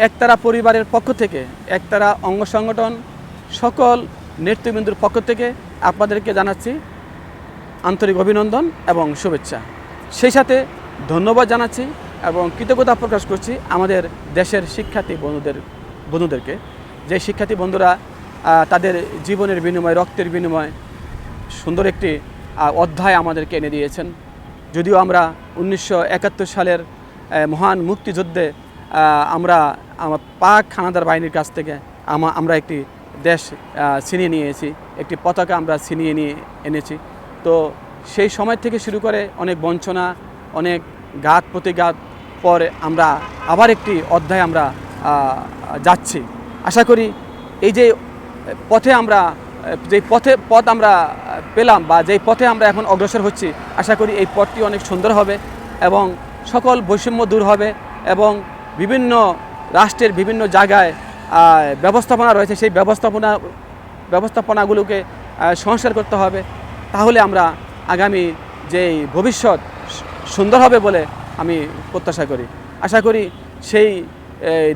একতারা পরিবারের পক্ষ থেকে, একতারা অঙ্গ সংগঠন সকল নেতৃবৃন্দর পক্ষ থেকে আপনাদেরকে জানাচ্ছি আন্তরিক অভিনন্দন এবং শুভেচ্ছা। সেই সাথে ধন্যবাদ জানাচ্ছি এবং কৃতজ্ঞতা প্রকাশ করছি আমাদের দেশের শিক্ষার্থী বন্ধুদেরকে, যে শিক্ষার্থী বন্ধুরা তাদের জীবনের বিনিময়ে, রক্তের বিনিময়ে সুন্দর একটি অধ্যায় আমাদেরকে এনে দিয়েছেন। যদিও আমরা 1971 সালের মহান মুক্তিযুদ্ধে আমরা পাক হানাদার বাহিনীর কাছ থেকে আমরা একটি দেশ ছিনিয়ে নিয়েছি, একটি পতাকা আমরা ছিনিয়ে নিয়ে এনেছি। তো সেই সময় থেকে শুরু করে অনেক বঞ্চনা, অনেক ঘাত প্রতিঘাত পরে আমরা আবার একটি অধ্যায় আমরা যাচ্ছি। আশা করি এই যে পথে আমরা পথ আমরা পেলাম বা যেই পথে আমরা এখন অগ্রসর হচ্ছি, আশা করি এই পথটি অনেক সুন্দর হবে এবং সকল বৈষম্য দূর হবে এবং বিভিন্ন রাষ্ট্রের বিভিন্ন জায়গায় ব্যবস্থাপনা রয়েছে, সেই ব্যবস্থাপনাগুলোকে সংস্কার করতে হবে। তাহলে আমরা আগামী যেই ভবিষ্যৎ সুন্দর হবে বলে আমি প্রত্যাশা করি। আশা করি সেই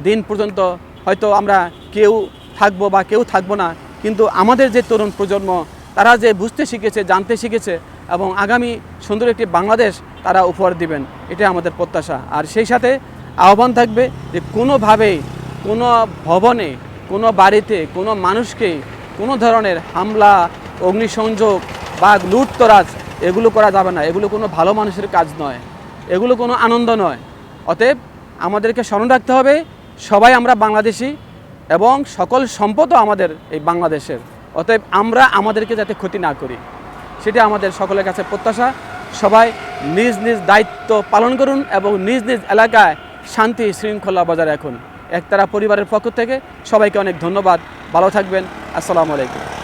দিন পর্যন্ত হয়তো আমরা কেউ থাকবো বা কেউ থাকবো না, কিন্তু আমাদের যে তরুণ প্রজন্ম তারা যে বুঝতে শিখেছে, জানতে শিখেছে এবং আগামী সুন্দর একটি বাংলাদেশ তারা উপহার দিবেন, এটা আমাদের প্রত্যাশা। আর সেই সাথে আহ্বান থাকবে যে কোনোভাবেই কোনো ভবনে, কোনো বাড়িতে, কোনো মানুষকে কোনো ধরনের হামলা, অগ্নিসংযোগ বা লুটতরাজ এগুলো করা যাবে না। এগুলো কোনো ভালো মানুষের কাজ নয়, এগুলো কোনো আনন্দ নয়। অতএব আমাদেরকে স্মরণ রাখতে হবে সবাই আমরা বাংলাদেশি এবং সকল সম্পদও আমাদের এই বাংলাদেশের। অতএব আমরা আমাদেরকে যাতে ক্ষতি না করি, সেটা আমাদের সকলের কাছে প্রত্যাশা। সবাই নিজ নিজ দায়িত্ব পালন করুন এবং নিজ নিজ এলাকায় শান্তি শৃঙ্খলা বজায় রাখুন। একতারা পরিবারের পক্ষ থেকে সবাইকে অনেক ধন্যবাদ। ভালো থাকবেন। আসসালামু আলাইকুম।